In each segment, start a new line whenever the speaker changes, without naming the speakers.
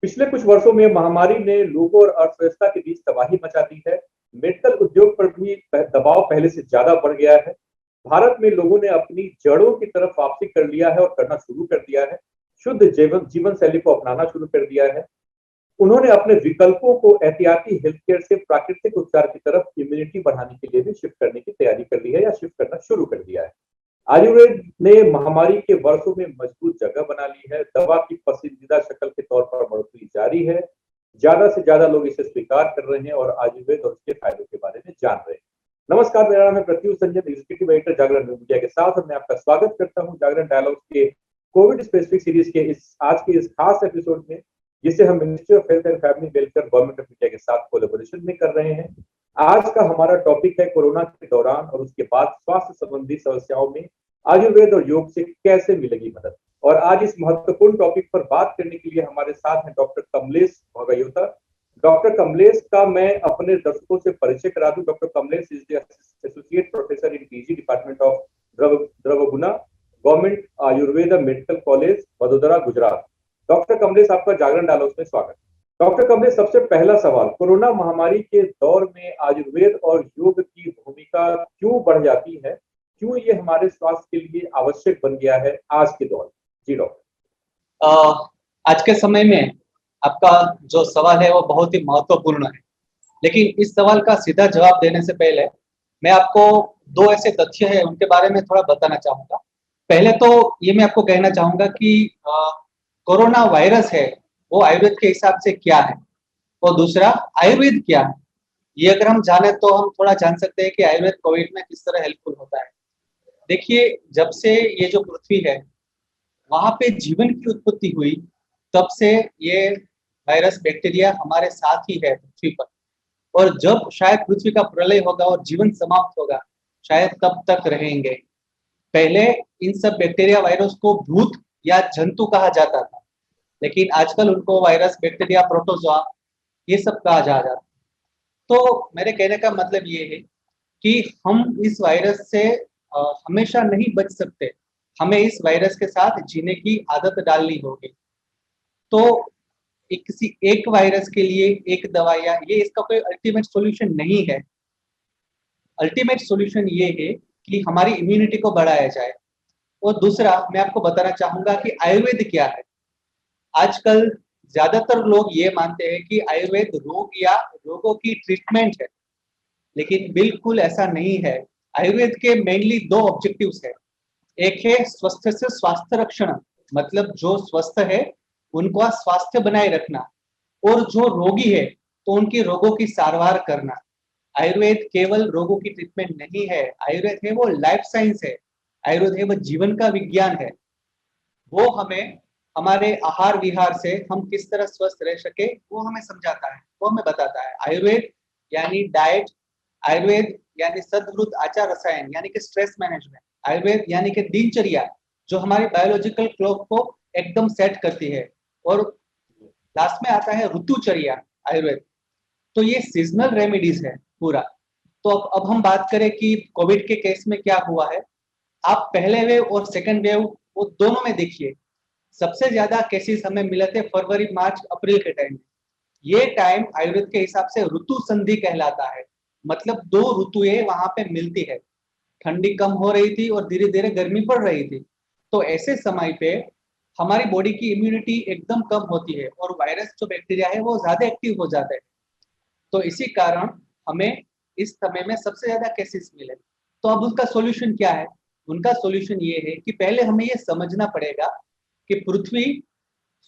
पिछले कुछ वर्षों में महामारी ने लोगों और अर्थव्यवस्था के बीच तबाही मचा दी है। मेडिकल उद्योग पर भी दबाव पहले से ज्यादा बढ़ गया है। भारत में लोगों ने अपनी जड़ों की तरफ वापसी कर लिया है और करना शुरू कर दिया है। शुद्ध जीवन शैली को अपनाना शुरू कर दिया है। उन्होंने अपने विकल्पों को एहतियाती हेल्थ केयर से प्राकृतिक उपचार की तरफ इम्यूनिटी बढ़ाने के लिए भी शिफ्ट करने की तैयारी कर ली है या शिफ्ट करना शुरू कर दिया है। आयुर्वेद ने महामारी के वर्षों में मजबूत जगह बना ली है। दवा की पसंदीदा शक्ल के तौर पर बढ़ोतरी जारी है। ज्यादा से ज्यादा लोग इसे स्वीकार कर रहे हैं और आयुर्वेद और उसके फायदों के बारे में जान रहे हैं। नमस्कार, मेरा नाम है प्रत्युष संजय, एग्जीक्यूटिव एडिटर जागरण मीडिया के साथ, और मैं आपका स्वागत करता हूं जागरण डायलॉग्स के कोविड स्पेसिफिक सीरीज के आज के इस खास एपिसोड में, जिसे हम ministry of health and family welfare government of India के साथ कोलैबोरेशन में कर रहे हैं। आज का हमारा टॉपिक है कोरोना के दौरान और उसके बाद स्वास्थ्य संबंधी समस्याओं में आयुर्वेद और योग से कैसे मिलेगी मदद। और आज इस महत्वपूर्ण टॉपिक पर बात करने के लिए हमारे साथ हैं डॉक्टर कमलेश भगयोता। डॉक्टर कमलेश का मैं अपने दर्शकों से परिचय करा दूं। Doctor Kamlesh is the associate professor in PG department of Dravyaguna, government Ayurveda medical college, Vadodara, Gujarat. Doctor Kamlesh, आपका जागरण डायलॉग्स में स्वागत। डॉक्टर कमलेश, सबसे पहला सवाल, कोरोना महामारी के दौर में आयुर्वेद और योग की भूमिका क्यों बढ़ जाती है? क्यों ये हमारे स्वास्थ्य के लिए आवश्यक बन गया है आज के दौर? जी डॉक्टर।
आज के समय में आपका जो सवाल है वो बहुत ही महत्वपूर्ण है, लेकिन इस सवाल का सीधा जवाब देने से पहले मैं आपको दो ऐसे तथ्य हैं उनके बारे में थोड़ा बताना चाहूँगा। पहले तो ये मैं आपको कहना चाहूँगा कि कोरोना वायरस है वो आयुर्वेद के हिसाब से क्या है, और दूसरा आयुर्वेद क्या है। ये अगर हम जाने तो हम थोड़ा जान सकते हैं कि आयुर्वेद कोविड में किस तरह हेल्पफुल होता है। देखिए, जब से ये जो पृथ्वी है वहाँ पे जीवन की उत्पत्ति हुई, तब से ये वायरस बैक्टीरिया हमारे साथ ही है पृथ्वी पर, और जब शायद पृथ्वी का प्रलय होगा और जीवन समाप्त होगा, शायद तब तक रहेंगे। पहले इन सब बैक्टीरिया वायरस को भूत या जंतु कहा जाता था, लेकिन आजकल उनको वायरस, बैक्टीरिया, प्रोटोजोआ ये सब कहा जा रहा है। तो मेरे कहने का मतलब ये है कि हम इस वायरस से हमेशा नहीं बच सकते, हमें इस वायरस के साथ जीने की आदत डालनी होगी। तो किसी एक वायरस के लिए एक दवा या ये इसका कोई अल्टीमेट सॉल्यूशन नहीं है। अल्टीमेट सॉल्यूशन ये है कि हमारी इम्यूनिटी को बढ़ाया जाए। और दूसरा मैं आपको बताना चाहूंगा कि आयुर्वेद क्या है। आजकल ज्यादातर लोग ये मानते हैं कि आयुर्वेद रोग या रोगों की ट्रीटमेंट है, लेकिन बिल्कुल ऐसा नहीं है। आयुर्वेद के मेनली दो ऑब्जेक्टिव्स है। एक है स्वस्थ से स्वास्थ्य रक्षण, मतलब जो स्वस्थ है उनका स्वास्थ्य बनाए रखना, और जो रोगी है तो उनके रोगों की सारवार करना। आयुर्वेद केवल रोगों की ट्रीटमेंट नहीं है, आयुर्वेद है वो लाइफ साइंस है, आयुर्वेद है वो जीवन का विज्ञान है। वो हमें हमारे आहार विहार से हम किस तरह स्वस्थ रह सके वो हमें समझाता है, वो हमें बताता है। आयुर्वेद यानी डाइट, आयुर्वेद यानी सद्वृत आचार रसायन यानी कि स्ट्रेस मैनेजमेंट, आयुर्वेद यानी कि दिनचर्या जो हमारी बायोलॉजिकल क्लॉक को एकदम सेट करती है, और लास्ट में आता है ऋतुचर्या आयुर्वेद। तो ये सीजनल रेमेडीज है पूरा। तो अब हम बात करें कि कोविड के केस में क्या हुआ है। आप पहले वेव और सेकंड वेव वो दोनों में देखिए, सबसे ज्यादा केसेस हमें मिले थे फरवरी, मार्च, अप्रैल के टाइम में। ये टाइम आयुर्वेद के हिसाब से ऋतु संधि कहलाता है, मतलब दो ऋतुएं वहां पे मिलती है। ठंडी कम हो रही थी और धीरे धीरे गर्मी पड़ रही थी। तो ऐसे समय पे हमारी बॉडी की इम्यूनिटी एकदम कम होती है और वायरस जो बैक्टीरिया है वो ज्यादा एक्टिव हो जाता है। तो इसी कारण हमें इस समय में सबसे ज्यादा केसेस मिले। तो अब उनका सॉल्यूशन क्या है? उनका सॉल्यूशन ये है कि पहले हमें ये समझना पड़ेगा कि पृथ्वी,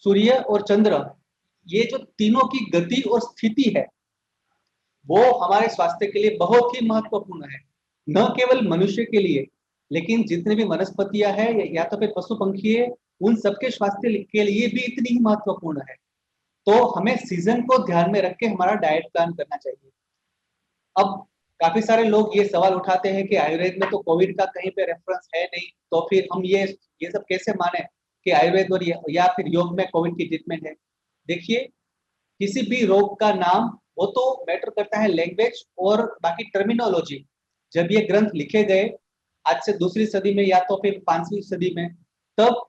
सूर्य और चंद्र, ये जो तीनों की गति और स्थिति है वो हमारे स्वास्थ्य के लिए बहुत ही महत्वपूर्ण है। न केवल मनुष्य के लिए, लेकिन जितने भी वनस्पतियां हैं या तो फिर पशु पंखी है, उन सबके स्वास्थ्य के लिए भी इतनी ही महत्वपूर्ण है। तो हमें सीजन को ध्यान में रख के हमारा डाइट प्लान करना चाहिए। अब काफी सारे लोग ये सवाल उठाते हैं कि आयुर्वेद में तो कोविड का कहीं पे रेफरेंस है नहीं, तो फिर हम ये सब कैसे माने कि आयुर्वेद और या फिर योग में कोविड की ट्रीटमेंट है। देखिए, किसी भी रोग का नाम वो तो मैटर करता है लैंग्वेज और बाकी टर्मिनोलॉजी। जब ये ग्रंथ लिखे गए आज से दूसरी सदी में या तो फिर 5वीं सदी में, तब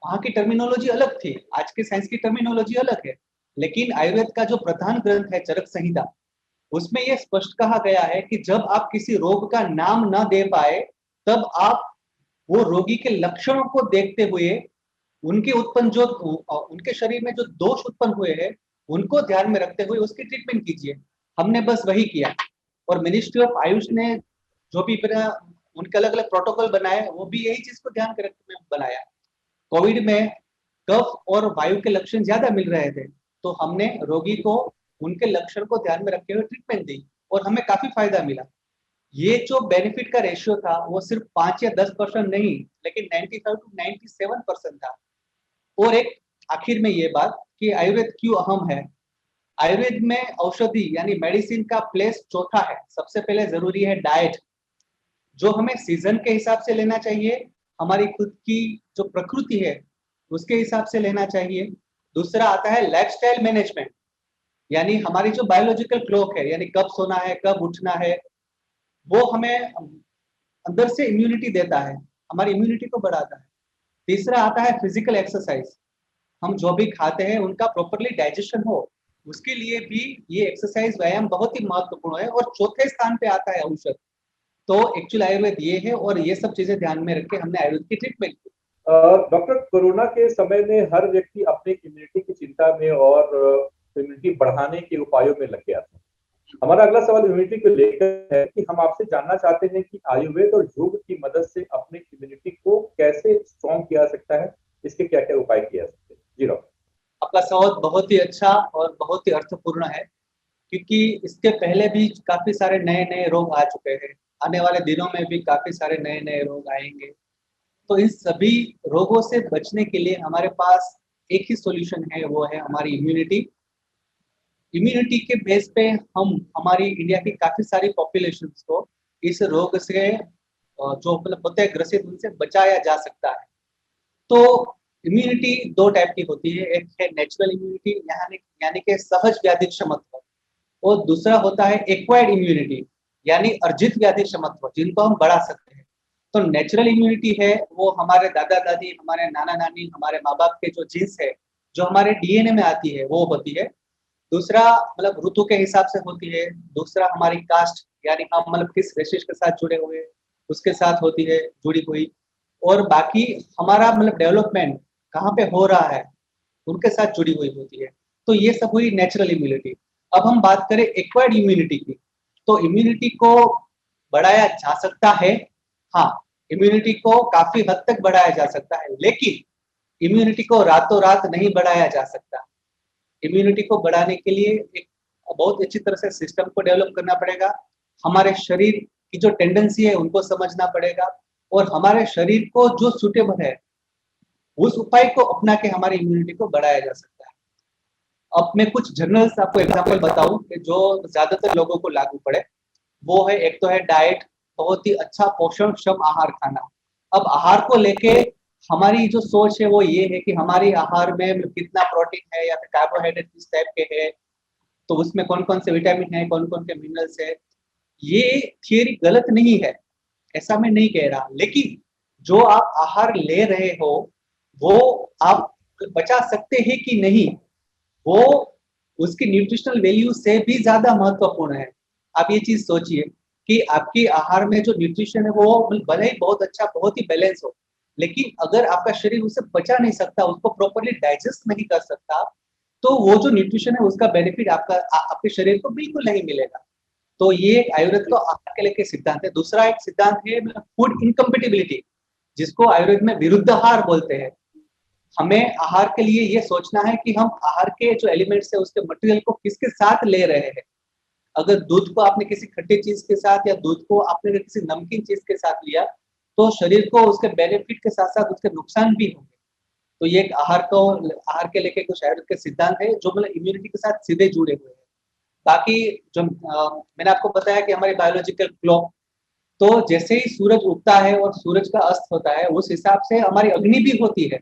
वहाँ की टर्मिनोलॉजी अलग थी, आज के साइंस की टर्मिनोलॉजी अलग है। लेकिन आयुर्वेद का जो प्रधान ग्रंथ है चरक संहिता, उसमें ये स्पष्ट कहा गया है कि जब आप किसी रोग का नाम न दे पाए, तब आप वो रोगी के लक्षणों को देखते हुए उनके उत्पन्न जो उनके शरीर में जो दोष उत्पन्न हुए हैं, उनको ध्यान में रखते हुए उसकी ट्रीटमेंट कीजिए। हमने बस वही किया। और मिनिस्ट्री ऑफ आयुष ने जो भी उनके अलग अलग प्रोटोकॉल बनाए, वो भी यही चीज को ध्यान के रखते हुए बनाया। कोविड में कफ और वायु के लक्षण ज्यादा मिल रहे थे, तो हमने रोगी को उनके लक्षण को ध्यान में रखते हुए ट्रीटमेंट दी और हमें काफी फायदा मिला। ये जो बेनिफिट का रेशियो था वो सिर्फ 5 या 10% नहीं, लेकिन 95 टू 97% था। और एक आखिर में ये बात कि आयुर्वेद क्यों अहम है। आयुर्वेद में औषधि यानी मेडिसिन का प्लेस चौथा है। सबसे पहले जरूरी है डाइट, जो हमें सीजन के हिसाब से लेना चाहिए, हमारी खुद की जो प्रकृति है उसके हिसाब से लेना चाहिए। दूसरा आता है लाइफस्टाइल मैनेजमेंट, यानी हमारी जो बायोलॉजिकल क्लॉक है, यानी कब सोना है, कब उठना है, वो हमें अंदर से इम्यूनिटी देता है, हमारी इम्यूनिटी को बढ़ाता है। तीसरा आता है फिजिकल एक्सरसाइज, हम जो भी खाते हैं उनका प्रॉपरली डाइजेशन हो, उसके लिए भी ये एक्सरसाइज व्यायाम बहुत ही महत्वपूर्ण है। और चौथे स्थान पे आता है औषध। तो एक्चुअल आयुर्वेद ये है, और ये सब चीजें ध्यान में रख के हमने आयुर्वेद की ट्रीटमेंट की।
डॉक्टर, कोरोना के समय में हर व्यक्ति अपनी इम्यूनिटी की चिंता में और इम्यूनिटी बढ़ाने के उपायों में लग गया था। हमारा अगला सवाल इम्यूनिटी को लेकर है कि हम आपसे जानना चाहते हैं कि आयुर्वेद और योग की मदद से अपनी इम्यूनिटी को कैसे स्ट्रॉन्ग किया जा सकता है, इसके क्या क्या उपाय किए जा सकते हैं। जी डॉक्टर।
आपका सवाल बहुत ही अच्छा और बहुत ही अर्थपूर्ण है, क्योंकि इसके पहले भी काफी सारे नए नए रोग आ चुके हैं, आने वाले दिनों में भी काफी सारे नए नए रोग आएंगे। तो इन सभी रोगों से बचने के लिए हमारे पास एक ही सॉल्यूशन है, वो है हमारी इम्यूनिटी। इम्यूनिटी के बेस पे हम हमारी इंडिया की काफी सारी पॉपुलेशन को इस रोग से जो मतलब होते हैं ग्रसित, उनसे बचाया जा सकता है। तो इम्यूनिटी दो टाइप की होती है, एक है नेचुरल इम्यूनिटी यानी यानी कि सहज व्याधि क्षमत्व, और दूसरा होता है एक्वायर्ड इम्यूनिटी यानी अर्जित व्याधि क्षमत्व, जिनको हम बढ़ा सकते हैं। तो नेचुरल इम्यूनिटी है वो हमारे दादा दादी, हमारे नाना नानी, हमारे माँ बाप के जो जीन्स है, जो हमारे डीएनए में आती है, वो होती है। दूसरा मतलब ऋतु के हिसाब से होती है। दूसरा हमारी कास्ट, यानी हम मतलब किस रेशिश के साथ जुड़े हुए, उसके साथ होती है जुड़ी हुई। और बाकी हमारा मतलब डेवलपमेंट कहाँ पे हो रहा है, उनके साथ जुड़ी हुई होती है। तो ये सब हुई नेचुरल इम्यूनिटी। अब हम बात करें एक्वायर्ड इम्यूनिटी की, तो इम्यूनिटी को बढ़ाया जा सकता है। हाँ, इम्यूनिटी को काफी हद तक बढ़ाया जा सकता है, लेकिन इम्यूनिटी को रातों रात नहीं बढ़ाया जा सकता। इम्यूनिटी को बढ़ाने के लिए एक बहुत अच्छी तरह से सिस्टम को डेवलप करना पड़ेगा। हमारे शरीर की जो टेंडेंसी है उनको समझना पड़ेगा, और हमारे शरीर को जो सुटेबल है उस उपाय को अपना के हमारी इम्यूनिटी को बढ़ाया जा सकता है। अब मैं कुछ जनरल्स आपको एग्जांपल बताऊं कि जो ज्यादातर लोगों को लागू पड़े। वो है, एक तो है डाइट, बहुत ही अच्छा पोषणक्षम आहार खाना। अब आहार को लेके हमारी जो सोच है वो ये है कि हमारी आहार में कितना प्रोटीन है या फिर कार्बोहाइड्रेट किस टाइप के है, तो उसमें कौन कौन से विटामिन है, कौन कौन के मिनरल्स है। ये थियरी गलत नहीं है, ऐसा मैं नहीं कह रहा, लेकिन जो आप आहार ले रहे हो वो आप बचा सकते हैं कि नहीं, वो उसकी न्यूट्रिशनल वैल्यू से भी ज्यादा महत्वपूर्ण है। आप ये चीज सोचिए कि आपकी आहार में जो न्यूट्रिशन है वो भले ही बहुत अच्छा, बहुत ही बैलेंस हो, लेकिन अगर आपका शरीर उसे पचा नहीं सकता, उसको प्रॉपरली डाइजेस्ट नहीं कर सकता, तो वो जो न्यूट्रिशन है उसका बेनिफिट आपके शरीर को बिल्कुल नहीं मिलेगा। तो ये आयुर्वेद का आहार के लेके सिद्धांत है। दूसरा एक सिद्धांत है फूड इनकम्पेटिबिलिटी, जिसको आयुर्वेद में विरुद्ध आहार बोलते हैं। हमें आहार के लिए ये सोचना है कि हम आहार के जो एलिमेंट्स है उसके मटेरियल को किसके साथ ले रहे हैं। अगर दूध को आपने किसी खट्टी चीज के साथ या दूध को आपने किसी नमकीन चीज के साथ लिया, तो शरीर को उसके बेनिफिट के साथ साथ उसके नुकसान भी होंगे। तो ये एक आहार के लेके कुछ आयुर्वेद के सिद्धांत है जो मतलब इम्यूनिटी के साथ सीधे जुड़े हुए हैं। बाकी जो मैंने आपको बताया कि हमारी बायोलॉजिकल क्लॉक, तो जैसे ही सूरज उगता है और सूरज का अस्त होता है, उस हिसाब से हमारी अग्नि भी होती है।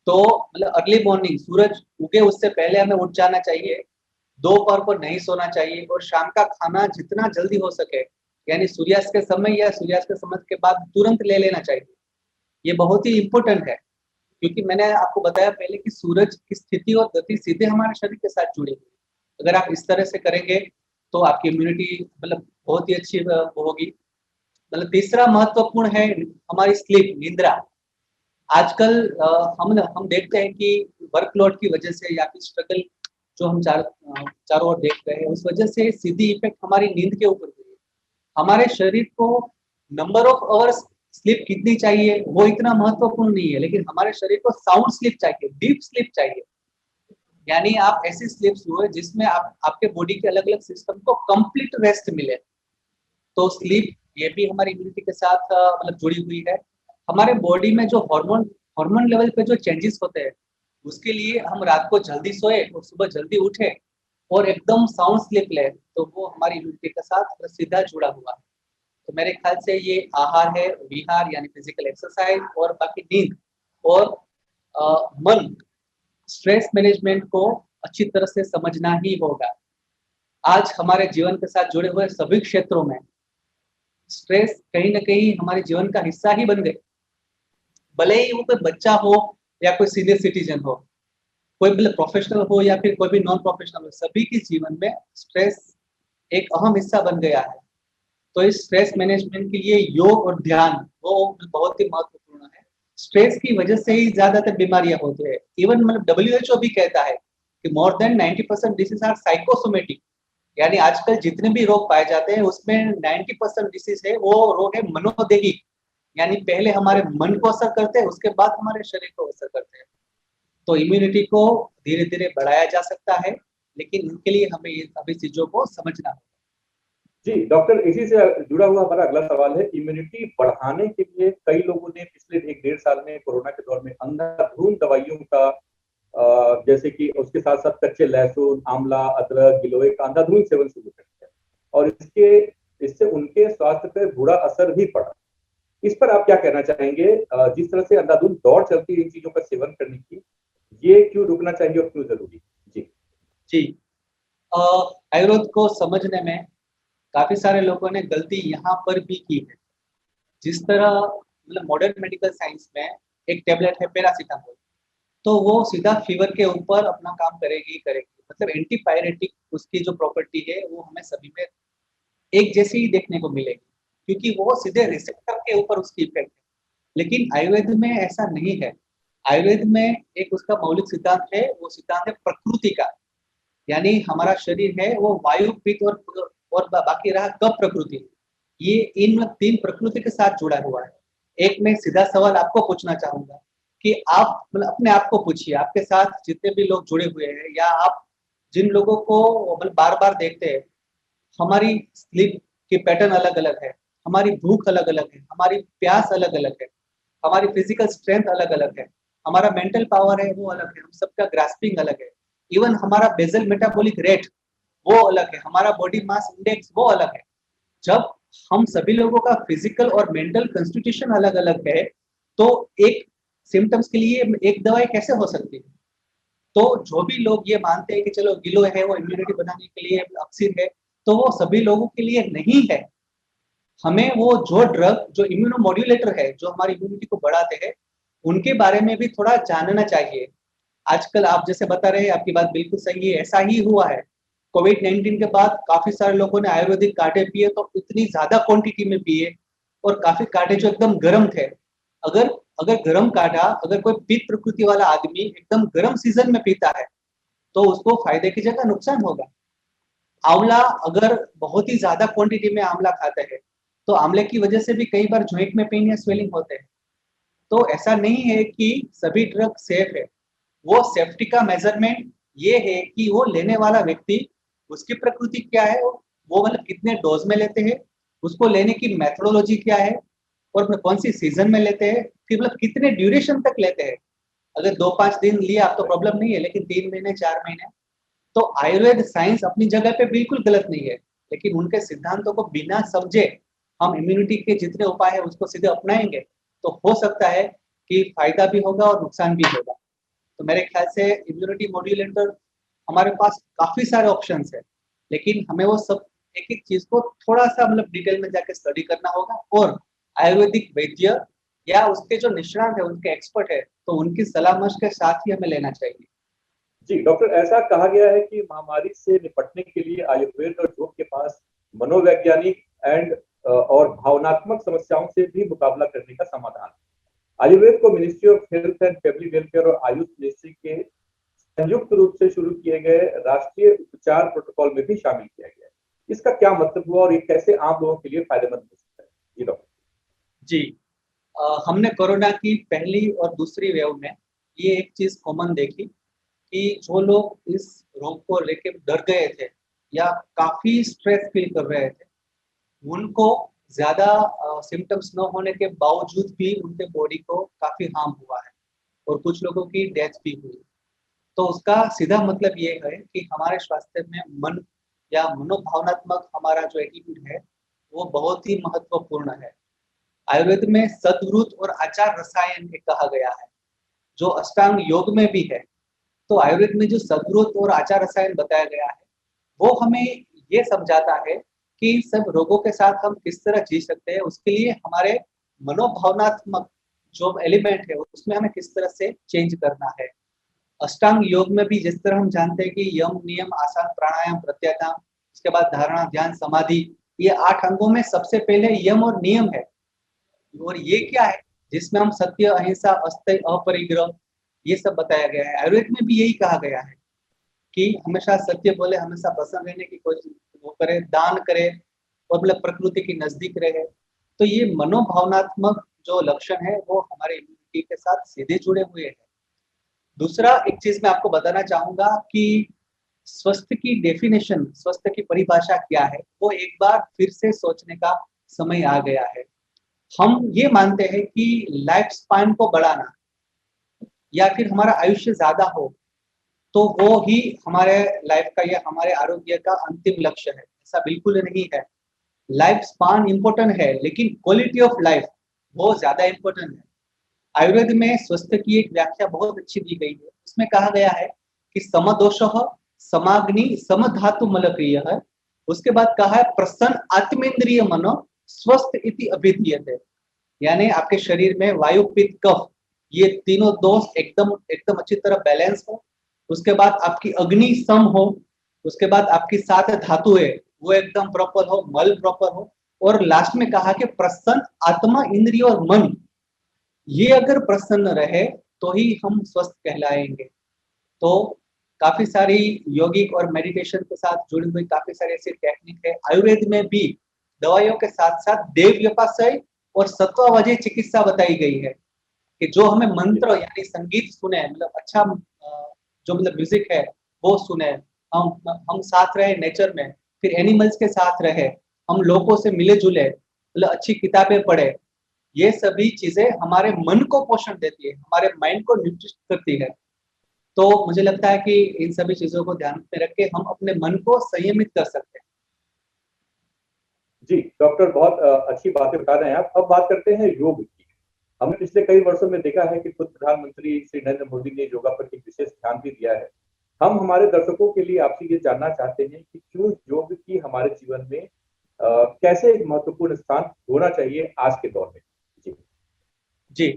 तो मतलब अर्ली मॉर्निंग सूरज उगे उससे पहले हमें उठ जाना चाहिए, दोपहर को नहीं सोना चाहिए, और शाम का खाना जितना जल्दी हो सके यानी सूर्यास्त के समय या सूर्यास्त के समय के बाद तुरंत ले लेना चाहिए। ये बहुत ही इंपॉर्टेंट है। क्योंकि मैंने आपको बताया पहले कि सूरज की स्थिति और गति सीधे हमारे शरीर के साथ जुड़ी हुई है। अगर आप इस तरह से करेंगे तो आपकी इम्यूनिटी मतलब बहुत ही अच्छी होगी। मतलब तीसरा महत्वपूर्ण है हमारी स्लीप, निद्रा। आजकल हम देखते हैं कि वर्कलोड की वजह से या फिर स्ट्रगल जो हम चारों ओर देख रहे हैं, उस वजह से सीधी इफेक्ट हमारी नींद के ऊपर हुई है। हमारे शरीर को नंबर ऑफ आवर्स स्लीप कितनी चाहिए वो इतना महत्वपूर्ण नहीं है, लेकिन हमारे शरीर को साउंड स्लीप चाहिए, डीप स्लीप चाहिए। यानी आप ऐसी स्लीप सोए जिसमें आपके बॉडी के अलग अलग सिस्टम को कंप्लीट रेस्ट मिले। तो स्लीप ये भी हमारी इम्यूनिटी के साथ मतलब जुड़ी हुई है। हमारे बॉडी में जो हार्मोन हार्मोन लेवल पे जो चेंजेस होते हैं, उसके लिए हम रात को जल्दी सोए और सुबह जल्दी उठे और एकदम साउंड स्लीप ले, तो वो हमारी इम्यूनिटी के साथ सीधा जुड़ा हुआ है। तो मेरे ख्याल से ये आहार है, विहार यानी फिजिकल एक्सरसाइज और बाकी नींद और मन, स्ट्रेस मैनेजमेंट को अच्छी तरह से समझना ही होगा। आज हमारे जीवन के साथ जुड़े हुए सभी क्षेत्रों में स्ट्रेस कहीं न कहीं हमारे जीवन का हिस्सा ही बन गए। भले ही वो कोई बच्चा हो या कोई सीनियर सिटीज़न हो, कोई मतलब प्रोफ़ेशनल हो या फिर कोई भी नॉन प्रोफ़ेशनल हो, सभी के जीवन में स्ट्रेस एक अहम हिस्सा बन गया है। तो इस स्ट्रेस मैनेजमेंट के लिए योग और ध्यान वो बहुत ही महत्वपूर्ण है। स्ट्रेस की वजह से ही ज़्यादातर बीमारियाँ होती है। इवन मतलब डब्ल्यूएचओ भी कहता है कि more than 90% diseases are psychosomatic. यानी आजकल जितने भी रोग पाए जाते हैं उसमें 90% डिसीज़ है वो रोग है मनोदैहिक। यानी पहले हमारे मन को असर करते हैं, उसके बाद हमारे शरीर को असर करते हैं। तो इम्यूनिटी को धीरे-धीरे बढ़ाया जा सकता है, लेकिन उनके लिए हमें ये सभी चीज़ों को समझना होगा।
जी, डॉक्टर, इसी से जुड़ा हुआ हमारा अगला सवाल है, इम्यूनिटी बढ़ाने के लिए कई लोगों ने पिछले 1 डेढ़ साल में कोरोना के दौर में अंधाधुंध दवाइयों का जैसे कि उसके साथ-साथ कच्चे लहसुन, आंवला, अदरक, गिलोय का अंधाधुंध सेवन शुरू कर दिया और इससे उनके स्वास्थ्य पे बुरा असर भी पड़ा। इस पर आप क्या कहना चाहेंगे? जिस तरह से अंधाधुंध दौड़ चलती है इन चीज़ों का सेवन करने की, ये क्यों रुकना चाहिए और क्यों ज़रूरी? जी।
जी। अ, आयुर्वेद को समझने में काफ़ी सारे लोगों ने गलती यहाँ पर भी की है। जिस तरह मतलब मॉडर्न मेडिकल साइंस में एक टैबलेट है पैरासिटामोल, तो वो सीधा फीवर के ऊपर अपना काम करेगी ही करेगी। मतलब एंटीपायरेटिक उसकी जो प्रॉपर्टी है वो हमें सभी में एक जैसी ही देखने को मिलेगी, क्योंकि वो सीधे रिसेप्टर के ऊपर उसकी इफ़ेक्ट है। लेकिन आयुर्वेद में ऐसा नहीं है। आयुर्वेद में एक उसका मौलिक सिद्धांत है, वो सिद्धांत है प्रकृति का। यानी हमारा शरीर है वो वायु, पित्त और बाकी रहा कफ प्रकृति। ये इन 3 प्रकृति के साथ जुड़ा हुआ है। एक मैं सीधा सवाल आपको पूछना चाहूँगा कि आप मतलब अपने आप को पूछिए, आपके साथ जितने भी लोग जुड़े हुए हैं या आप जिन लोगों को मतलब बार-बार देखते हैं, हमारी स्लीप की पैटर्न अलग-अलग है, हमारी भूख अलग-अलग है, हमारी प्यास अलग-अलग है, हमारी फिजिकल स्ट्रेंथ अलग-अलग है, हमारा मेंटल पावर है वो अलग है, हम सबका ग्रास्पिंग अलग है। इवन हमारा बेसल मेटाबॉलिक रेट वो अलग है, हमारा बॉडी मास इंडेक्स वो अलग है। जब हम सभी लोगों का फिजिकल और मेंटल कंस्टिट्यूशन अलग-अलग है, तो एक सिम्पटम्स के लिए एक दवाई कैसे हो सकती है? तो जो भी लोग ये मानते हैं कि चलो गिलोय है वो इम्यूनिटी बनाने के लिए अक्सिर है, तो वो सभी लोगों के लिए नहीं है। हमें वो जो ड्रग जो इम्यूनोमॉड्यूलेटर है, जो हमारी इम्यूनिटी को बढ़ाते हैं, उनके बारे में भी थोड़ा जानना चाहिए। आजकल आप जैसे बता रहे हैं, आपकी बात बिल्कुल सही है, ऐसा ही हुआ है। कोविड-19 के बाद काफ़ी सारे लोगों ने आयुर्वेदिक काढ़े पिए, तो इतनी ज़्यादा क्वांटिटी में पिए और काफ़ी काढ़े जो एकदम गरम थे। अगर अगर गरम काढ़ा अगर कोई पित्त प्रकृति वाला आदमी एकदम गरम सीज़न में पीता है, तो उसको फ़ायदे की जगह नुकसान होगा। आंवला अगर बहुत ही ज़्यादा क्वांटिटी में आंवला खाते हैं, तो आंवले की वजह से भी कई बार जॉइंट में पेन या स्वेलिंग होते हैं। तो ऐसा नहीं है कि सभी ड्रग सेफ है। वो सेफ्टी का मेज़रमेंट ये है कि वो लेने वाला व्यक्ति उसकी प्रकृति क्या है, वो मतलब कितने डोज़ में लेते हैं, उसको लेने की मेथोडोलॉजी क्या है और मतलब कौन-सी सीज़न में लेते हैं, कि मतलब कितने ड्यूरेशन तक लेते हैं। अगर 2-5 दिन लिया तो प्रॉब्लम नहीं है, लेकिन 3 महीने, 4 महीने तो आयुर्वेद साइंस अपनी जगह पे बिल्कुल गलत नहीं है, लेकिन उनके सिद्धांतों को बिना समझे हम इम्यूनिटी के जितने उपाय हैं उसको सीधे अपनाएँगे, तो हो सकता है कि फ़ायदा भी होगा और नुकसान भी होगा। तो मेरे ख्याल से इम्यूनिटी मॉड्यूलेटर हमारे पास काफ़ी सारे ऑप्शंस हैं, लेकिन हमें वो सब एक-एक चीज़ को थोड़ा-सा मतलब डिटेल में जाके स्टडी करना होगा और आयुर्वेदिक वैद्य या उसके जो निष्णात है, उनके एक्सपर्ट है, तो उनकी सलाह मशवरे के साथ ही हमें लेना चाहिए।
जी डॉक्टर, ऐसा कहा गया है कि महामारी से निपटने के लिए आयुर्वेद और योग के पास मनोवैज्ञानिक एंड और भावनात्मक समस्याओं से भी मुकाबला करने का समाधान है। आयुर्वेद को ministry of health and family welfare और आयुष मिनिस्ट्री के संयुक्त रूप से शुरू किए गए राष्ट्रीय उपचार प्रोटोकॉल में भी शामिल किया गया है। इसका क्या मतलब हुआ और ये कैसे आम लोगों के लिए फायदेमंद हो सकता है? जी डॉक्टर।
जी, हमने कोरोना की पहली और दूसरी वेव में ये एक चीज़ कॉमन देखी कि जो लोग इस रोग को लेके डर गए थे या काफ़ी स्ट्रेस फील कर रहे थे, उनको ज़्यादा सिम्पटम्स न होने के बावजूद भी उनके बॉडी को काफ़ी हार्म हुआ है और कुछ लोगों की डेथ भी हुई। तो उसका सीधा मतलब ये है कि हमारे स्वास्थ्य में मन या मनोभावनात्मक हमारा जो एटीट्यूड है, वो बहुत ही महत्वपूर्ण है। आयुर्वेद में सद्वृत और आचार रसायन एक कहा गया है, जो अष्टांग योग में भी है। तो आयुर्वेद में जो सद्वृत और आचार रसायन बताया गया है, वो हमें ये समझाता है कि इन सब रोगों के साथ हम किस तरह जी सकते हैं। उसके लिए हमारे मनोभावनात्मक जो एलिमेंट है, उसमें हमें किस तरह से चेंज करना है। अष्टांग योग में भी जिस तरह हम जानते हैं कि यम, नियम, आसन, प्राणायाम, प्रत्यात्म, उसके बाद धारणा, ध्यान, समाधि, ये 8 अंगों में सबसे पहले यम और नियम है। और ये क्या है? जिसमें हम सत्य, अहिंसा, अस्तेय, अपरिग्रह, ये सब बताया गया है। आयुर्वेद में भी यही कहा गया है कि हमेशा सत्य बोले, हमेशा प्रसन्न रहने की कोशिश वो करे, दान करे और मतलब प्रकृति के नजदीक रहे। तो ये मनोभावनात्मक जो लक्षण है, वो हमारे इम्यूनिटी के साथ सीधे जुड़े हुए हैं। दूसरा एक चीज मैं आपको बताना चाहूंगा कि स्वस्थ की डेफिनेशन, स्वस्थ की परिभाषा क्या है, वो एक बार फिर से सोचने का समय आ गया है। हम ये मानते हैं कि लाइफ स्पैन को बढ़ाना या फिर हमारा आयुष्य ज्यादा हो, तो वो ही हमारे लाइफ का या हमारे आरोग्य का अंतिम लक्ष्य है। ऐसा बिल्कुल नहीं है। लाइफ स्पैन इम्पोर्टेंट है, लेकिन क्वालिटी ऑफ लाइफ वो ज्यादा इम्पोर्टेंट है। आयुर्वेद में स्वस्थ की एक व्याख्या बहुत अच्छी दी गई है। उसमें कहा गया है कि समदोषः समाग्नि समधातु मलक्रिय है। उसके बाद कहा है प्रसन्न आत्मेंद्रिय मनो स्वस्थ इति अभिधीयते। यानी आपके शरीर में वायु, पित्त, कफ, ये तीनों दोष एकदम एकदम अच्छी तरह बैलेंस हो। उसके बाद आपकी अग्नि सम हो। उसके बाद आपकी 7 धातु है वो एकदम प्रॉपर हो, मल प्रॉपर हो। और लास्ट में कहा कि प्रसन्न आत्मा, इंद्रिय और मन, ये अगर प्रसन्न रहे तो ही हम स्वस्थ कहलाएंगे। तो काफी सारी यौगिक और मेडिटेशन के साथ जुड़ी हुई काफी सारी ऐसी टेक्निक है। आयुर्वेद में भी दवाइयों के साथ साथ देव व्यपाशय और सत्वावजय चिकित्सा बताई गई है कि जो हमें
जी
मंत्र यानी संगीत सुने, मतलब अच्छा जो मतलब म्यूजिक है वो सुने, हम साथ रहे नेचर में, फिर एनिमल्स के साथ रहे, हम लोगों से मिले जुले, मतलब अच्छी किताबें पढ़े। ये सभी चीजें हमारे मन को पोषण देती है, हमारे माइंड को न्यूट्रिश करती है। तो मुझे लगता है कि इन सभी चीजों को ध्यान में रख के हम अपने मन को संयमित कर सकते हैं।
जी डॉक्टर, बहुत अच्छी बातें बता रहे हैं आप। अब बात करते हैं योग की। हमने पिछले कई वर्षों में देखा है कि खुद प्रधानमंत्री श्री नरेंद्र मोदी ने योगा पर एक विशेष ध्यान भी दिया है। हम हमारे दर्शकों के लिए आपसे ये जानना चाहते हैं कि क्यों योग की हमारे जीवन में कैसे एक महत्वपूर्ण स्थान होना चाहिए आज के दौर में? जी।
जी,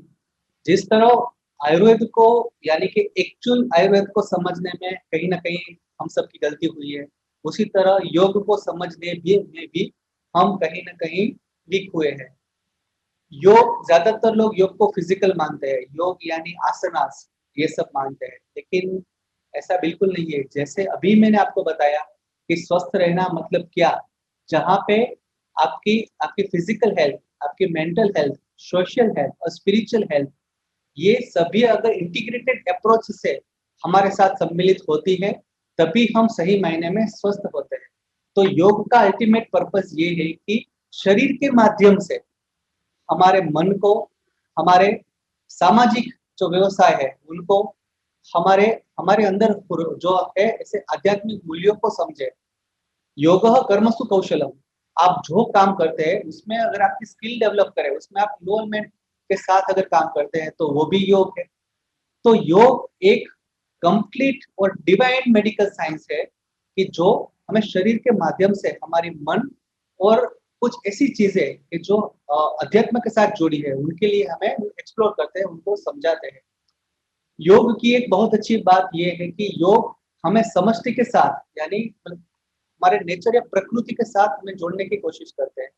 जिस तरह आयुर्वेद को यानी कि एक्चुअल आयुर्वेद को समझने में कहीं ना कहीं हम सबकी गलती हुई है, उसी तरह योग को समझने में भी हम कहीं ना कहीं वीक हुए हैं। योग, ज्यादातर लोग योग को फिजिकल मानते हैं, योग यानी आसनास, ये सब मानते हैं, लेकिन ऐसा बिल्कुल नहीं है। जैसे अभी मैंने आपको बताया कि स्वस्थ रहना मतलब क्या, जहाँ पे आपकी आपकी फिजिकल हेल्थ, आपकी मेंटल हेल्थ, सोशल हेल्थ और स्पिरिचुअल हेल्थ, ये सभी अगर इंटीग्रेटेड अप्रोच से हमारे साथ सम्मिलित होती है, तभी हम सही मायने में स्वस्थ होते हैं। तो योग का अल्टीमेट पर्पस ये है कि शरीर के माध्यम से हमारे मन को, हमारे सामाजिक जो व्यवसाय है उनको, हमारे हमारे अंदर जो है ऐसे आध्यात्मिक मूल्यों को समझे। योगः कर्मसु कौशलम। आप जो काम करते हैं उसमें अगर आपकी स्किल डेवलप करें, उसमें आप इन्वॉल्वमेंट के साथ अगर काम करते हैं, तो वो भी योग है। तो योग एक कंप्लीट और डिवाइन मेडिकल साइंस है कि जो हमें शरीर के माध्यम से हमारी मन और कुछ ऐसी चीजें कि जो अध्यात्म के साथ जुड़ी है, उनके लिए हमें एक्सप्लोर करते हैं, उनको समझाते हैं। योग की एक बहुत अच्छी बात यह है कि योग हमें समष्टि के साथ, यानी हमारे नेचर या प्रकृति के साथ हमें जोड़ने की कोशिश करते हैं।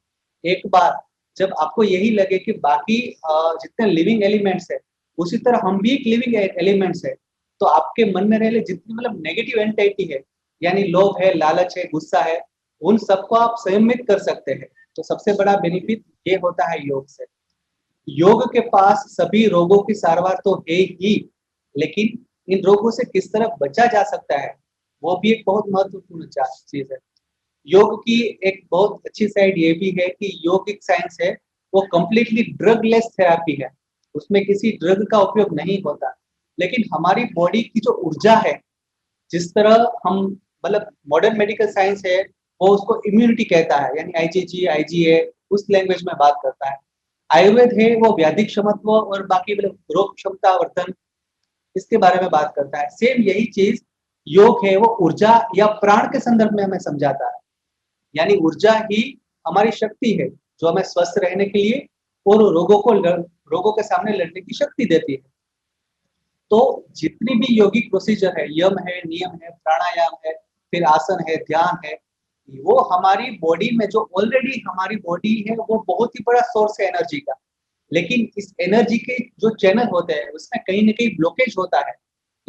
एक बार जब आपको यही लगे कि बाकी जितने लिविंग एलिमेंट्स है, उसी तरह हम भी एक लिविंग एलिमेंट्स है, तो आपके मन में रहले जितनी नेगेटिव एंटिटी है, यानी लोभ है, लालच है, गुस्सा है, उन सबको आप संयमित कर सकते हैं। तो सबसे बड़ा बेनिफिट ये होता है योग से। योग के पास सभी रोगों की सारवार तो है ही, लेकिन इन रोगों से किस तरह बचा जा सकता है, वो भी एक बहुत महत्वपूर्ण चीज है। योग की एक बहुत अच्छी साइड ये भी है कि योग एक साइंस है, वो कंप्लीटली ड्रग लेस थेरेपी है। उसमें किसी ड्रग का उपयोग नहीं होता, लेकिन हमारी बॉडी की जो ऊर्जा है, जिस तरह हम मॉडर्न मेडिकल साइंस है, वो उसको इम्यूनिटी कहता है, यानी आईजीजी, आईजीए, उस लैंग्वेज में बात करता है। आयुर्वेद है, वो व्याधि क्षमत्व और बाकी रोग क्षमता वर्धन, इसके बारे में बात करता है। सेम यही चीज योग है, वो ऊर्जा या प्राण के संदर्भ में हमें समझाता है। यानी ऊर्जा ही हमारी शक्ति है, जो हमें स्वस्थ रहने के लिए और रोगों के सामने लड़ने की शक्ति देती है। तो जितनी भी योगिक प्रोसीजर है, यम है, नियम है, प्राणायाम है, फिर आसन है, ध्यान है, वो हमारी बॉडी में जो ऑलरेडी हमारी बॉडी है, वो बहुत ही बड़ा सोर्स है एनर्जी का। लेकिन इस एनर्जी के जो चैनल होते हैं, उसमें कहीं ना कहीं ब्लॉकेज होता है,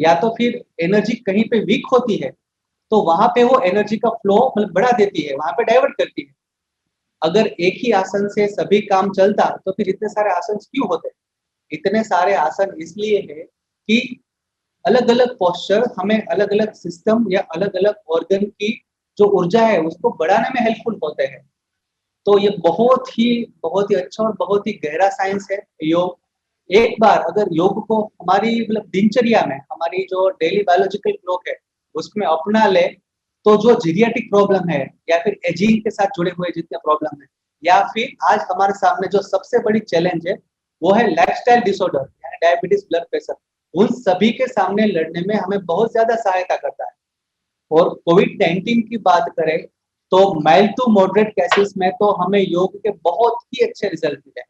या तो फिर एनर्जी कहीं पे वीक होती है, तो वहां पे वो एनर्जी का फ्लो बढ़ा देती है, वहां पे डाइवर्ट करती है। अगर एक ही आसन से सभी काम चलता, तो फिर इतने सारे आसन क्यों होते? इतने सारे आसन इसलिए है कि अलग अलग पोस्चर हमें अलग अलग सिस्टम या अलग अलग ऑर्गन की जो ऊर्जा है, उसको बढ़ाने में हेल्पफुल होते हैं। तो ये बहुत ही अच्छा और बहुत ही गहरा साइंस है योग। एक बार अगर योग को हमारी दिनचर्या में, हमारी जो डेली बायोलॉजिकल क्लॉक है, उसमें अपना ले, तो जो जीरियाटिक प्रॉब्लम है, या फिर एजिंग के साथ जुड़े हुए जितने प्रॉब्लम है, या फिर आज हमारे सामने जो सबसे बड़ी चैलेंज है, वो है लाइफस्टाइल डिसऑर्डर, यानी डायबिटीज, ब्लड प्रेशर, उन सभी के सामने लड़ने में हमें बहुत ज्यादा सहायता करता है। और कोविड-19 की बात करें, तो माइल्ड टू मॉडरेट केसेस में तो हमें योग के बहुत ही अच्छे रिजल्ट मिले।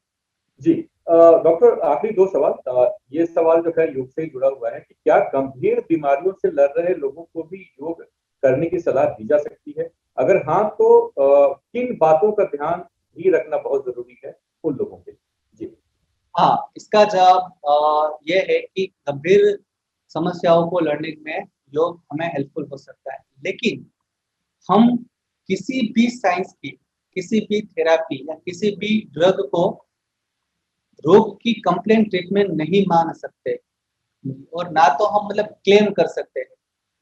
जी। डॉक्टर, आखिरी दो सवाल। ये सवाल जो है योग से ही जुड़ा हुआ है कि क्या गंभीर बीमारियों से लड़ रहे लोगों को भी योग करने की सलाह दी जा सकती है? अगर हाँ, तो किन बातों का ध्यान भी रखना बहुत जरूरी है उन लोगों के लिए? जी।
हाँ, इसका जवाब ये है कि गंभीर समस्याओं को लड़ने में योग हमें हेल्पफुल हो सकता है, लेकिन हम किसी भी साइंस की, किसी भी थेरेपी या किसी भी ड्रग को रोग की कंप्लेंट ट्रीटमेंट नहीं मान सकते, और ना तो हम क्लेम कर सकते हैं।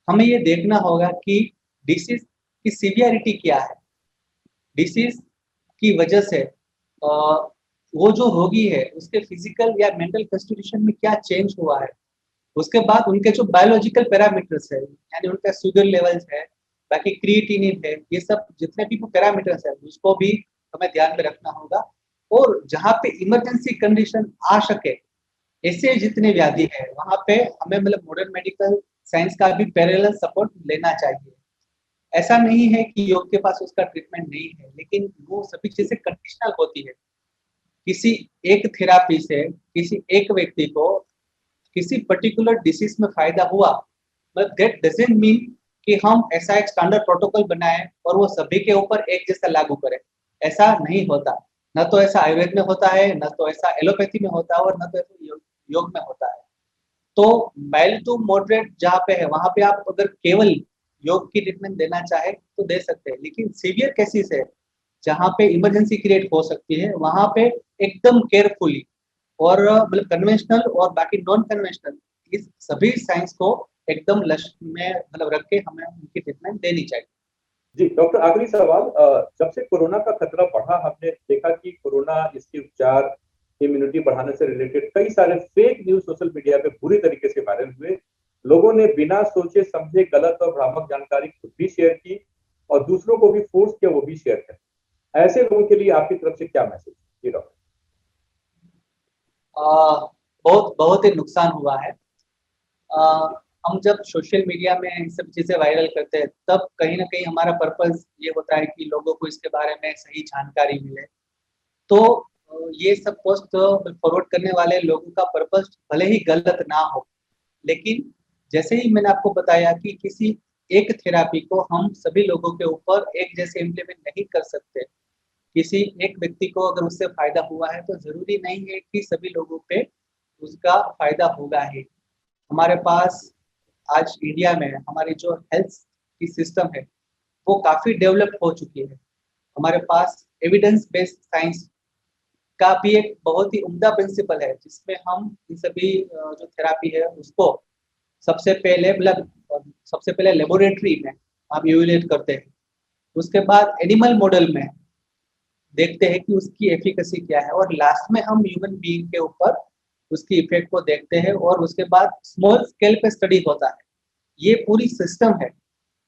हमें ये देखना होगा कि डिसीज की सीवियरिटी क्या है, डिसीज की वजह से वो जो रोगी है, उसके फिजिकल या मेंटल कॉन्स्टिट्यूशन में क्या चेंज हुआ है। उसके बाद उनके जो बायोलॉजिकल पैरामीटर्स है, यानी उनका शुगर लेवल्स है, बाकी क्रिएटिनिन है, ये सब जितने भी पैरामीटर्स है, उसको भी हमें ध्यान में रखना होगा। और जहाँ पे इमरजेंसी कंडीशन आ सके, ऐसे जितने व्याधि है, वहाँ पे हमें मॉडर्न मेडिकल साइंस का भी पैरेलल सपोर्ट लेना चाहिए। ऐसा नहीं है कि योग के पास उसका ट्रीटमेंट नहीं है, लेकिन वो सभी चीजें कंडीशनल होती है। किसी एक थेरापी से किसी एक व्यक्ति को किसी पर्टिकुलर डिसीज में फायदा हुआ, बट दैट डजंट मीन कि हम ऐसा एक स्टैंडर्ड प्रोटोकॉल बनाएं और वो सभी के ऊपर एक जैसा लागू करें। ऐसा नहीं होता। न तो ऐसा आयुर्वेद में होता है, न तो ऐसा एलोपैथी में होता है, और न तो ऐसा योग में होता है। तो माइल्ड टू मॉडरेट जहाँ पे है, वहां पे आप अगर केवल योग की ट्रीटमेंट देना चाहे तो दे सकते हैं, लेकिन सीवियर केसेस है जहाँ पे इमरजेंसी क्रिएट हो सकती है, वहां पे एकदम केयरफुली और कन्वेंशनल और बाकी नॉन कन्वेंशनल, इस सभी साइंस को एकदम लक्ष्य में रख के हमें उनकी ट्रीटमेंट देनी चाहिए।
जी डॉक्टर, आखिरी सवाल। जब से कोरोना का खतरा बढ़ा, हमने देखा कि कोरोना, इसके उपचार, इम्यूनिटी बढ़ाने से रिलेटेड कई सारे फेक न्यूज सोशल मीडिया पे बुरी तरीके से वायरल हुए। लोगों ने बिना सोचे समझे गलत और भ्रामक जानकारी खुद भी शेयर की और दूसरों को भी फोर्स किया वो भी शेयर करें। ऐसे लोगों के लिए आपकी तरफ से क्या मैसेज? जी डॉक्टर।
बहुत बहुत ही नुकसान हुआ है। हम जब सोशल मीडिया में इन सब चीज़ें वायरल करते हैं, तब कहीं न कहीं हमारा पर्पज़ ये होता है कि लोगों को इसके बारे में सही जानकारी मिले। तो ये सब पोस्ट फॉरवर्ड करने वाले लोगों का पर्पज़ भले ही गलत ना हो, लेकिन जैसे ही मैंने आपको बताया कि किसी एक थेरेपी को हम सभी लोगों के ऊपर एक जैसे इम्प्लीमेंट नहीं कर सकते। किसी एक व्यक्ति को अगर उससे फ़ायदा हुआ है, तो ज़रूरी नहीं है कि सभी लोगों पे उसका फ़ायदा होगा ही। हमारे पास आज इंडिया में हमारी जो हेल्थ की सिस्टम है, वो काफ़ी डेवलप हो चुकी है। हमारे पास एविडेंस बेस्ड साइंस का भी एक बहुत ही उम्दा प्रिंसिपल है, जिसमें हम इन सभी जो थेरेपी है उसको सबसे पहले सबसे पहले लेबोरेटरी में हम इवैल्यूएट करते हैं। उसके बाद एनिमल मॉडल में देखते हैं कि उसकी एफिकेसी क्या है और लास्ट में हम ह्यूमन बीइंग के ऊपर उसकी इफेक्ट को देखते हैं और उसके बाद स्मॉल स्केल पे स्टडी होता है। ये पूरी सिस्टम है।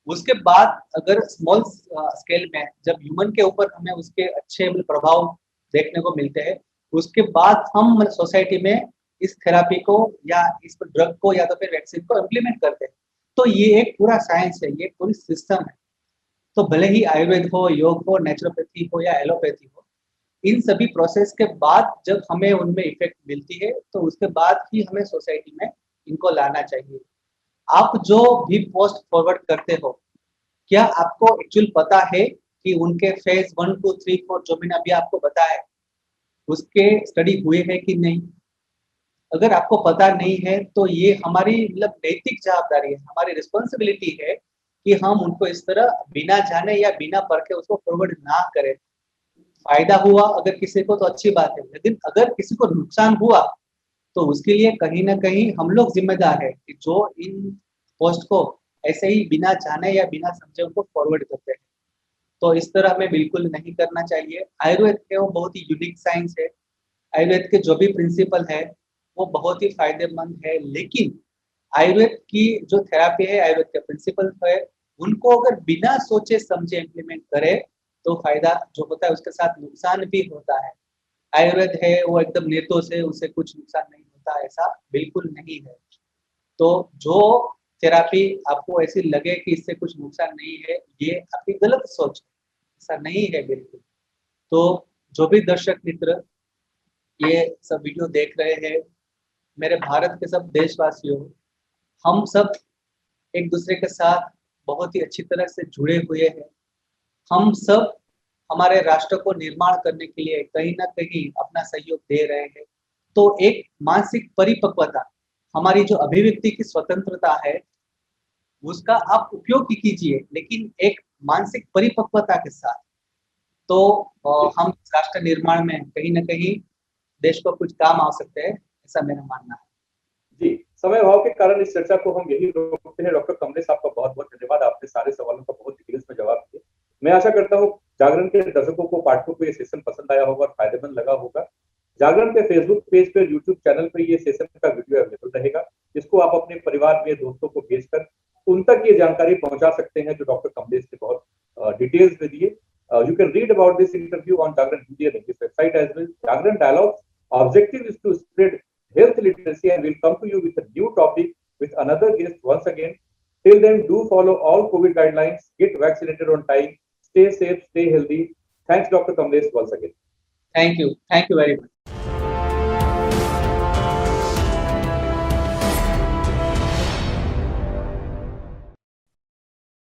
उसके बाद अगर स्मॉल स्केल में जब ह्यूमन के ऊपर हमें उसके अच्छे प्रभाव देखने को मिलते हैं, उसके बाद हम सोसाइटी में इस थेरेपी को या इस ड्रग को या तो फिर वैक्सीन को इम्प्लीमेंट करते हैं। तो ये एक पूरा साइंस है, ये पूरी सिस्टम है। तो भले ही आयुर्वेद हो, योग हो, नेचुरोपैथी हो या एलोपैथी हो, इन सभी प्रोसेस के बाद जब हमें उनमें इफेक्ट मिलती है, तो उसके बाद ही हमें सोसाइटी में इनको लाना चाहिए। आप जो भी पोस्ट फॉरवर्ड करते हो, क्या आपको एक्चुअल पता है कि उनके फेज़ 1, 2, 3, 4 जो मैंने अभी आपको बताया, उसके स्टडी हुए हैं कि नहीं? अगर आपको पता नहीं है, तो ये हमारी नैतिक जवाबदारी है, हमारी रिस्पॉन्सिबिलिटी है कि हम उनको इस तरह बिना जाने या बिना परखे उसको फॉरवर्ड ना करें। फ़ायदा हुआ अगर किसी को तो अच्छी बात है, लेकिन अगर किसी को नुकसान हुआ, तो उसके लिए कहीं न कहीं हम लोग ज़िम्मेदार हैं कि जो इन पोस्ट को ऐसे ही बिना जाने या बिना समझे उनको फॉरवर्ड करते हैं। तो इस तरह हमें बिल्कुल नहीं करना चाहिए। आयुर्वेद है वो बहुत ही यूनिक साइंस है। आयुर्वेद के जो भी प्रिंसिपल है, वो बहुत ही फ़ायदेमंद है, लेकिन आयुर्वेद की जो थेरेपी है, आयुर्वेद के प्रिंसिपल है, उनको अगर बिना सोचे-समझे इम्प्लीमेंट करें, तो फ़ायदा जो होता है उसके साथ नुकसान भी होता है। आयुर्वेद है वो एकदम निर्दोष है, उसे कुछ नुकसान नहीं होता, ऐसा बिल्कुल नहीं है। तो जो थेरेपी आपको ऐसी लगे कि इससे कुछ नुकसान नहीं है, ये आपकी गलत सोच है, ऐसा नहीं है बिल्कुल। तो जो भी दर्शक मित्र ये सब वीडियो देख रहे हैं, मेरे भारत के सब देशवासियों, हम सब एक-दूसरे के साथ बहुत ही अच्छी तरह से जुड़े हुए हैं। हम सब हमारे राष्ट्र को निर्माण करने के लिए कहीं न कहीं अपना सहयोग दे रहे हैं। तो एक मानसिक परिपक्वता, हमारी जो अभिव्यक्ति की स्वतंत्रता है, उसका आप उपयोग ही कीजिए, लेकिन एक मानसिक परिपक्वता के साथ। तो हम इस राष्ट्र निर्माण में कहीं न कहीं देश को कुछ काम आ सकते हैं, ऐसा मेरा मानना है।
जी, समय अभाव के कारण इस चर्चा को हम यहीं रोकते हैं। डॉक्टर कमलेश, आपका बहुत-बहुत धन्यवाद। आपने सारे सवालों का बहुत डिटेल्स में जवाब दिए। मैं आशा करता हूँ जागरण के दर्शकों को, पाठकों को ये सेशन पसंद आया होगा और फायदेमंद लगा होगा। जागरण के फेसबुक पेज पे, यूट्यूब चैनल पे ये सेशन का वीडियो अवेलेबल रहेगा, जिसको आप अपने परिवार में, दोस्तों को भेजकर उन तक ये जानकारी पहुँचा सकते हैं जो डॉक्टर कमलेश ने बहुत डिटेल्स में दिए। You can read about this interview on Jagran Hindi and English website as well. Jagran Dialogues objective is to spread health literacy, and we'll come to you with a new topic with another guest once again. Till then, do follow all COVID guidelines, get vaccinated on time, stay safe, stay healthy. Thanks, Dr. Kamlesh, once again.
Thank you very much.